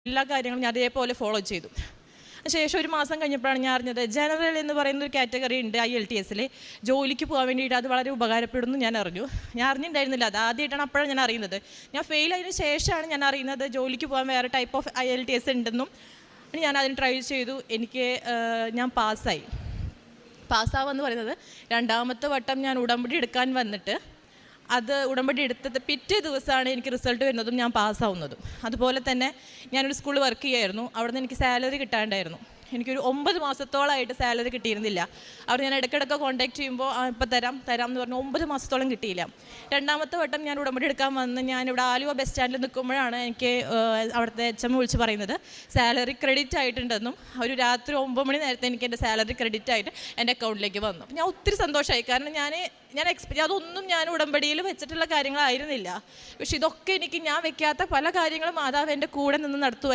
എല്ലാ കാര്യങ്ങളും ഞാൻ അതേപോലെ ഫോളോ ചെയ്തു. ശേഷം ഒരു മാസം കഴിഞ്ഞപ്പോഴാണ് ഞാൻ അറിഞ്ഞത് ജനറൽ എന്ന് പറയുന്ന ഒരു കാറ്റഗറി ഉണ്ട് IELTS ജോലിക്ക് പോകാൻ വേണ്ടിയിട്ട് അത് വളരെ ഉപകാരപ്പെടുന്നു ഞാൻ അറിഞ്ഞു. ഞാൻ അറിഞ്ഞിട്ടുണ്ടായിരുന്നില്ല, അത് ആദ്യമായിട്ടാണ് അപ്പോഴാണ് ഞാൻ അറിയുന്നത്. ഞാൻ ഫെയിൽ ആയതിനു ശേഷമാണ് ഞാൻ അറിയുന്നത് ജോലിക്ക് പോകാൻ വേറെ ടൈപ്പ് ഓഫ് IELTS ഉണ്ടെന്നും. ഞാൻ അതിന് ട്രൈ ചെയ്തു. ഞാൻ പാസ്സാവെന്ന് പറയുന്നത് രണ്ടാമത്തെ വട്ടം ഞാൻ ഉടമ്പടി എടുക്കാൻ വന്നിട്ട് ഉടമ്പടി എടുത്തത് പിറ്റേ ദിവസമാണ് എനിക്ക് റിസൾട്ട് വരുന്നതും ഞാൻ പാസ്സാവുന്നതും. അതുപോലെ തന്നെ ഞാനൊരു സ്കൂളിൽ വർക്ക് ചെയ്യുമായിരുന്നു. അവിടെ നിന്ന് എനിക്ക് സാലറി കിട്ടാണ്ടായിരുന്നു. എനിക്കൊരു 9 മാസത്തോളമായിട്ട് സാലറി കിട്ടിയിരുന്നില്ല. അവർ ഞാൻ ഇടയ്ക്കിടയ്ക്ക് കോൺടാക്ട് ചെയ്യുമ്പോൾ ഇപ്പോൾ തരാം എന്ന് പറഞ്ഞ് 9 മാസത്തോളം കിട്ടിയില്ല. രണ്ടാമത്തെ വട്ടം ഞാൻ ഉടമ്പടി എടുക്കാൻ വന്ന് ഞാനിവിടെ ആലുവ ബസ് സ്റ്റാൻഡിൽ നിൽക്കുമ്പോഴാണ് എനിക്ക് അവിടുത്തെ HM വിളിച്ച് പറയുന്നത് സാലറി ക്രെഡിറ്റ് ആയിട്ടുണ്ടെന്നും ഒരു രാത്രി 9 മണി നേരത്തെ എനിക്ക് എൻ്റെ സാലറി ക്രെഡിറ്റ് ആയിട്ട് എൻ്റെ അക്കൗണ്ടിലേക്ക് വന്നു. ഞാൻ ഒത്തിരി സന്തോഷമായി. കാരണം അതൊന്നും ഞാൻ ഉടമ്പടിയിൽ വെച്ചിട്ടുള്ള കാര്യങ്ങളായിരുന്നില്ല. പക്ഷെ ഇതൊക്കെ ഞാൻ വെക്കാത്ത പല കാര്യങ്ങളും മാതാവ് എൻ്റെ കൂടെ നിന്ന് നടത്തുമായിരുന്നു.